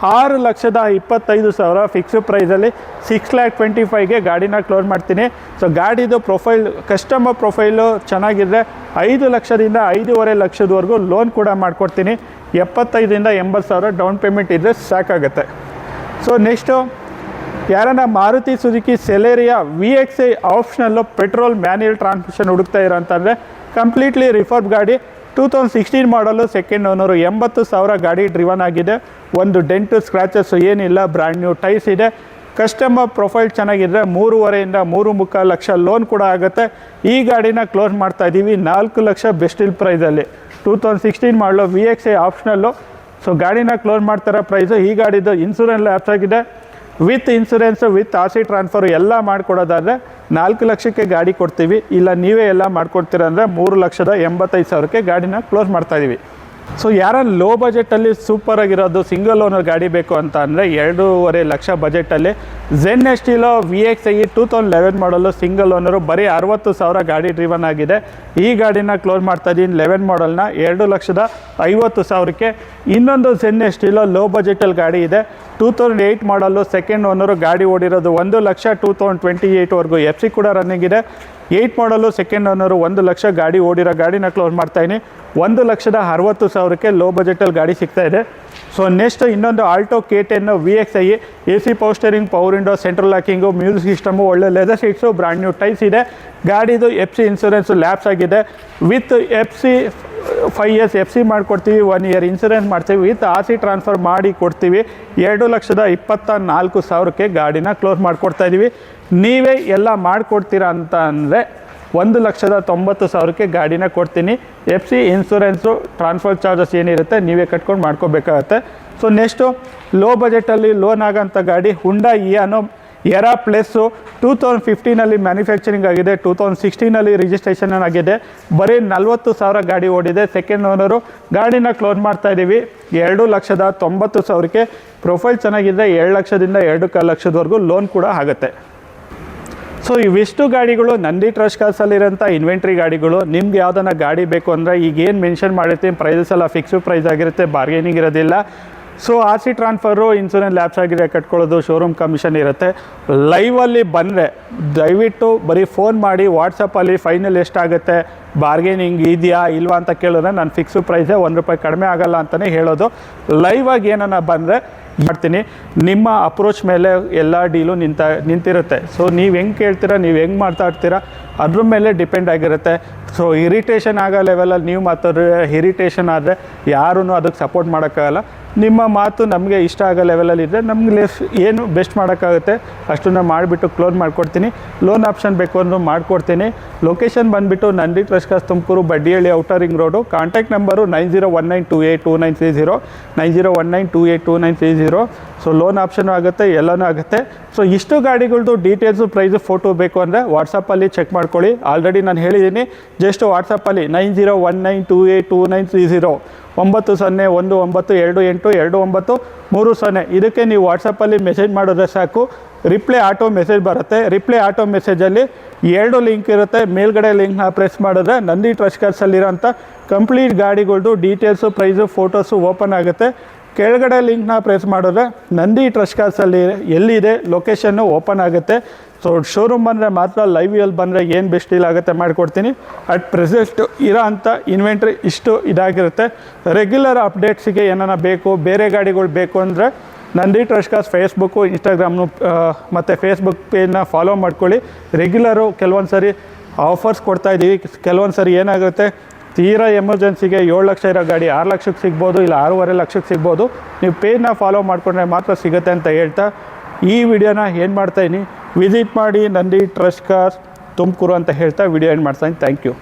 6,25,000 ಫಿಕ್ಸ್ ಪ್ರೈಸಲ್ಲಿ 6,25,000ಗೆ ಗಾಡಿನ ಕ್ಲೋಸ್ ಮಾಡ್ತೀನಿ. ಸೊ ಗಾಡಿದು ಪ್ರೊಫೈಲ್ ಕಸ್ಟಮರ್ ಪ್ರೊಫೈಲು ಚೆನ್ನಾಗಿದ್ದರೆ 5 ಲಕ್ಷದಿಂದ 5.5 ಲಕ್ಷದವರೆಗೂ ಲೋನ್ ಕೂಡ ಮಾಡಿಕೊಡ್ತೀನಿ. 75,000 80,000 ಡೌನ್ ಪೇಮೆಂಟ್ ಇದ್ದರೆ ಸಾಕಾಗುತ್ತೆ. ಸೊ ನೆಕ್ಸ್ಟು ಯಾರನ್ನ Maruti Suzuki Celerio VXI optional petrol manual transmission ಹುಡುಕ್ತಾ ಇರೋ ಅಂತಂದರೆ ಕಂಪ್ಲೀಟ್ಲಿ ರಿಫರ್ಬ್ ಗಾಡಿ 2016 ಮಾಡಲು ಸೆಕೆಂಡ್ ಓನರು 80,000 ಗಾಡಿ ಡ್ರಿವನ್ ಆಗಿದೆ. ಒಂದು ಡೆಂಟು ಸ್ಕ್ರ್ಯಾಚಸ್ ಏನಿಲ್ಲ, ಬ್ರ್ಯಾಂಡ್ ನ್ಯೂ ಟೈಸ್ ಇದೆ. ಕಸ್ಟಮರ್ ಪ್ರೊಫೈಲ್ ಚೆನ್ನಾಗಿದ್ದರೆ 3.5 3.25 ಲಕ್ಷ ಲೋನ್ ಕೂಡ ಆಗುತ್ತೆ. ಈ ಗಾಡಿನ ಕ್ಲೋಸ್ ಮಾಡ್ತಾ ಇದ್ದೀವಿ 4 ಲಕ್ಷ ಬೆಸ್ಟಿಲ್ ಪ್ರೈಸಲ್ಲಿ. 2016 ಮಾಡಲು VXI ಆಪ್ಷನಲ್ಲು. ಸೊ ಗಾಡಿನ ಕ್ಲೋಸ್ ಮಾಡ್ತಾರೋ ಪ್ರೈಸು. ಈ ಗಾಡಿದು ಇನ್ಸೂರೆನ್ಸ್ ಲ್ಯಾಪ್ಸ್ ಆಗಿದೆ. With insurance with RC transfer ಎಲ್ಲ ಮಾಡಿಕೊಡೋದಾದರೆ 4 ಲಕ್ಷಕ್ಕೆ ಗಾಡಿ ಕೊಡ್ತೀವಿ. ಇಲ್ಲ ನೀವೇ ಎಲ್ಲ ಮಾಡ್ಕೊಡ್ತೀರ ಅಂದರೆ 3,85,000ಕ್ಕೆ ಗಾಡಿನ ಕ್ಲೋಸ್ ಮಾಡ್ತಾಯಿದ್ದೀವಿ. ಸೊ ಯಾರ ಲೋ ಬಜೆಟಲ್ಲಿ ಸೂಪರಾಗಿರೋದು ಸಿಂಗಲ್ ಓನರ್ ಗಾಡಿ ಬೇಕು ಅಂತ ಅಂದರೆ 2.5 ಲಕ್ಷ ಬಜೆಟಲ್ಲಿ ಝೆನ್ ಎಸ್ಟಿಲೋ VXI 2011 ಮಾಡಲು ಸಿಂಗಲ್ ಓನರು ಬರೀ 60,000 ಗಾಡಿ ಡ್ರಿವನ್ ಆಗಿದೆ. ಈ ಗಾಡಿನ ಕ್ಲೋಸ್ ಮಾಡ್ತಾಯಿದ್ದೀನಿ 11 ಮಾಡಲ್ನ 2,50,000ಕ್ಕೆ. ಇನ್ನೊಂದು ಝೆನ್ ಎಸ್ಟಿಲೋ ಲೋ ಬಜೆಟಲ್ಲಿ ಗಾಡಿ ಇದೆ 2008 ಮಾಡಲು ಸೆಕೆಂಡ್ ಓನರು ಗಾಡಿ ಓಡಿರೋದು 1 ಲಕ್ಷ 2028ವರೆಗೂ FC ಕೂಡ ರನ್ನಿಂಗ್ ಇದೆ. 8 ಮಾಡಲು ಸೆಕೆಂಡ್ ಓನರು 1 ಲಕ್ಷ ಗಾಡಿ ಓಡಿರೋ ಗಾಡಿನ ಕ್ಲೋಸ್ ಮಾಡ್ತಾಯಿದ್ದೀನಿ 1,60,000ಕ್ಕೆ ಲೋ ಬಜೆಟಲ್ಲಿ ಗಾಡಿ ಸಿಗ್ತಾಯಿದೆ. ಸೊ ನೆಕ್ಸ್ಟ್ ಇನ್ನೊಂದು Alto K10 VXI AC power steering, power window, central locking, music system, ಒಳ್ಳೆ leather seats, brand new tyres ಇದೆ. ಗಾಡಿದು FC ಇನ್ಸೂರೆನ್ಸು ಲ್ಯಾಪ್ಸ್ ಆಗಿದೆ. ವಿತ್ FC 5 years FC ಮಾಡಿಕೊಡ್ತೀವಿ, 1 year ಇನ್ಸೂರೆನ್ಸ್ ಮಾಡ್ತೀವಿ, ವಿತ್ RC ಟ್ರಾನ್ಸ್ಫರ್ ಮಾಡಿ ಕೊಡ್ತೀವಿ. 2,24,000ಕ್ಕೆ ಗಾಡಿನ ಕ್ಲೋಸ್ ಮಾಡಿಕೊಡ್ತಾಯಿದ್ದೀವಿ. ನೀವೇ ಎಲ್ಲ ಮಾಡಿಕೊಡ್ತೀರಾ ಅಂತ ಅಂದರೆ 1,90,000ಕ್ಕೆ ಗಾಡಿನ ಕೊಡ್ತೀನಿ. FC ಇನ್ಸೂರೆನ್ಸು ಟ್ರಾನ್ಸ್ಫರ್ ಚಾರ್ಜಸ್ ಏನಿರುತ್ತೆ ನೀವೇ ಕಟ್ಕೊಂಡು ಮಾಡ್ಕೋಬೇಕಾಗತ್ತೆ. ಸೊ ನೆಕ್ಸ್ಟು ಲೋ ಬಜೆಟಲ್ಲಿ ಲೋನ್ ಆಗೋಂಥ ಗಾಡಿ ಹುಂಡಾ ಇಯಾನೋ ಎರಾ ಪ್ಲಸ್ಸು 2015 ಮ್ಯಾನುಫ್ಯಾಕ್ಚರಿಂಗ್ ಆಗಿದೆ, 2016 ರಿಜಿಸ್ಟ್ರೇಷನ್ ಆಗಿದೆ. ಬರೀ 40,000 ಗಾಡಿ ಓಡಿದೆ. ಸೆಕೆಂಡ್ ಓನರು ಗಾಡಿನ ಕ್ಲೋಸ್ ಮಾಡ್ತಾಯಿದ್ದೀವಿ 2,90,000ಕ್ಕೆ. ಪ್ರೊಫೈಲ್ ಚೆನ್ನಾಗಿದೆ 7 ಲಕ್ಷದಿಂದ 2.25 ಲಕ್ಷದವರೆಗೂ ಲೋನ್ ಕೂಡ ಆಗುತ್ತೆ. ಸೊ ಇವಿಷ್ಟು ಗಾಡಿಗಳು ನಂದಿ ಟ್ರಸ್ಟ್ ಕಾರ್ಸಲ್ಲಿರೋಂಥ ಇನ್ವೆಂಟ್ರಿ ಗಾಡಿಗಳು. ನಿಮ್ಗೆ ಯಾವುದನ್ನ ಗಾಡಿ ಬೇಕು ಅಂದರೆ ಈಗೇನು ಮೆನ್ಷನ್ ಮಾಡಿರ್ತೀನಿ ಪ್ರೈಸಸ್ ಎಲ್ಲ ಫಿಕ್ಸ್ಡ್ ಪ್ರೈಸ್ ಆಗಿರುತ್ತೆ, ಬಾರ್ಗೇನಿಂಗ್ ಇರೋದಿಲ್ಲ. So RC transfer, insurance lapse ಆಗಿದೆ ಕಟ್ಕೊಳ್ಳೋದು, ಶೋರೂಮ್ ಕಮಿಷನ್ ಇರುತ್ತೆ. ಲೈವಲ್ಲಿ ಬಂದರೆ ದಯವಿಟ್ಟು ಬರೀ ಫೋನ್ ಮಾಡಿ ವಾಟ್ಸಪ್ಪಲ್ಲಿ ಫೈನಲ್ ಎಷ್ಟಾಗುತ್ತೆ, ಬಾರ್ಗೇನಿಂಗ್ ಇದೆಯಾ ಇಲ್ವಾ ಅಂತ ಕೇಳಿದ್ರೆ ನಾನು ಫಿಕ್ಸ್ಡ್ ಪ್ರೈಸೇ ₹1 ಕಡಿಮೆ ಆಗೋಲ್ಲ ಅಂತಲೇ ಹೇಳೋದು. ಲೈವಾಗಿ ಏನನ್ನ ಬಂದರೆ ಮಾಡ್ತೀನಿ. ನಿಮ್ಮ ಅಪ್ರೋಚ್ ಮೇಲೆ ಎಲ್ಲ ಡೀಲು ನಿಂತಿರುತ್ತೆ. ಸೊ ನೀವು ಹೆಂಗೆ ಕೇಳ್ತೀರಾ, ನೀವು ಹೆಂಗೆ ಮಾತಾಡ್ತೀರಾ ಅದ್ರ ಮೇಲೆ ಡಿಪೆಂಡ್ ಆಗಿರುತ್ತೆ. ಸೊ ಇರಿಟೇಷನ್ ಆಗೋ ಲೆವೆಲಲ್ಲಿ ನೀವು ಮಾತಾಡಿದ್ರೆ ಇರಿಟೇಷನ್ ಆದರೆ ಯಾರೂ ಅದಕ್ಕೆ ಸಪೋರ್ಟ್ ಮಾಡೋಕ್ಕಾಗಲ್ಲ. ನಿಮ್ಮ ಮಾತು ನಮಗೆ ಇಷ್ಟ ಆಗೋ ಲೆವೆಲಲ್ಲಿ ಇದ್ದರೆ ನಮಗೆ ಏನು ಬೆಸ್ಟ್ ಮಾಡೋಕ್ಕಾಗುತ್ತೆ ಅಷ್ಟನ್ನು ಮಾಡಿಬಿಟ್ಟು ಕ್ಲೋಸ್ ಮಾಡಿಕೊಡ್ತೀನಿ. ಲೋನ್ ಆಪ್ಷನ್ ಬೇಕು ಅಂದರೂ ಮಾಡಿಕೊಡ್ತೀನಿ. ಲೊಕೇಶನ್ ಬಂದುಬಿಟ್ಟು Nandi trust cars Tumakuru, Baddihalli, outer ring road. Contact number 9019282930, 9019282930. So loan option ಆಗುತ್ತೆ, ಎಲ್ಲನೂ ಆಗುತ್ತೆ. ಸೊ ಇಷ್ಟು ಗಾಡಿಗಳದ್ದು ಡೀಟೇಲ್ಸು, ಪ್ರೈಸು, ಫೋಟೋ ಬೇಕು ಅಂದರೆ ವಾಟ್ಸಪ್ಪಲ್ಲಿ ಚೆಕ್ ಮಾಡ್ಕೊಳ್ಳಿ. ಆಲ್ರೆಡಿ ನಾನು ಹೇಳಿದ್ದೀನಿ. ಜಸ್ಟ್ ವಾಟ್ಸಪ್ಪಲ್ಲಿ 9019282930, 9019282930. ಇದಕ್ಕೆ ನೀವು ವಾಟ್ಸಪ್ಪಲ್ಲಿ ಮೆಸೇಜ್ ಮಾಡಿದ್ರೆ ಸಾಕು, ರಿಪ್ಲೈ ಆಟೋ ಮೆಸೇಜ್ ಬರುತ್ತೆ. ರಿಪ್ಲೈ ಆಟೋ ಮೆಸೇಜಲ್ಲಿ 2 ಲಿಂಕ್ ಇರುತ್ತೆ. ಮೇಲ್ಗಡೆ ಲಿಂಕ್ನ ಪ್ರೆಸ್ ಮಾಡಿದ್ರೆ ನಂದಿ ಟ್ರಸ್ಟ್ ಕಾರ್ಸಲ್ಲಿರೋಂಥ ಕಂಪ್ಲೀಟ್ ಗಾಡಿಗಳದ್ದು ಡೀಟೇಲ್ಸು, ಪ್ರೈಸು, ಫೋಟೋಸು ಓಪನ್ ಆಗುತ್ತೆ. ಕೆಳಗಡೆ ಲಿಂಕ್ನ ಪ್ರೆಸ್ ಮಾಡಿದ್ರೆ ನಂದಿ ಟ್ರಸ್ಟ್ ಕಾರ್ಸಲ್ಲಿ ಎಲ್ಲಿದೆ ಲೊಕೇಶನ್ನು ಓಪನ್ ಆಗುತ್ತೆ. ಸೊ ಶೋರೂಮ್ ಬಂದರೆ ಮಾತ್ರ, ಲೈವ್ಯಲ್ಲಿ ಬಂದರೆ ಏನು ಬೆಸ್ಟ್ ಡೀಲ್ ಆಗುತ್ತೆ ಮಾಡಿಕೊಡ್ತೀನಿ. ಅಟ್ ಪ್ರೆಸೆಂಟ್ ಇರೋ ಅಂಥ ಇನ್ವೆಂಟ್ರಿ ಇಷ್ಟು ಇದಾಗಿರುತ್ತೆ. ರೆಗ್ಯುಲರ್ ಅಪ್ಡೇಟ್ಸಿಗೆ ಏನಾರ ಬೇಕು, ಬೇರೆ ಗಾಡಿಗಳು ಬೇಕು ಅಂದರೆ ನಂದಿ ಟ್ರಸ್ಟ್ ಕಾರ್ಸ್ ಫೇಸ್ಬುಕ್ಕು, ಇನ್ಸ್ಟಾಗ್ರಾಮ್ನು ಮತ್ತು ಫೇಸ್ಬುಕ್ ಪೇಜ್ನ ಫಾಲೋ ಮಾಡ್ಕೊಳ್ಳಿ. ರೆಗ್ಯುಲರು ಕೆಲವೊಂದು ಸರಿ ಆಫರ್ಸ್ ಕೊಡ್ತಾಯಿದ್ದೀವಿ. ಕೆಲವೊಂದು ಸರಿ ಏನಾಗುತ್ತೆ, ತೀರಾ ಎಮರ್ಜೆನ್ಸಿಗೆ 7 ಲಕ್ಷ ಇರೋ ಗಾಡಿ 6 ಲಕ್ಷಕ್ಕೆ ಸಿಗ್ಬೋದು, ಇಲ್ಲ 6.5 ಲಕ್ಷಕ್ಕೆ ಸಿಗ್ಬೋದು. ನೀವು ಪೇಜ್ನ ಫಾಲೋ ಮಾಡಿಕೊಂಡ್ರೆ ಮಾತ್ರ ಸಿಗುತ್ತೆ ಅಂತ ಹೇಳ್ತಾ ಈ ವಿಡಿಯೋನ ಏನು ಮಾಡ್ತಾಯಿದ್ದೀನಿ, ವಿಸಿಟ್ ಮಾಡಿ ನಂದಿ ಟ್ರಸ್ಟ್ ಕಾರ್ಸ್ ತುಮಕೂರು ಅಂತ ಹೇಳ್ತಾ ವಿಡಿಯೋ ಎಂಡ್ ಮಾಡ್ತಾಯಿದ್ದೀನಿ. Thank you.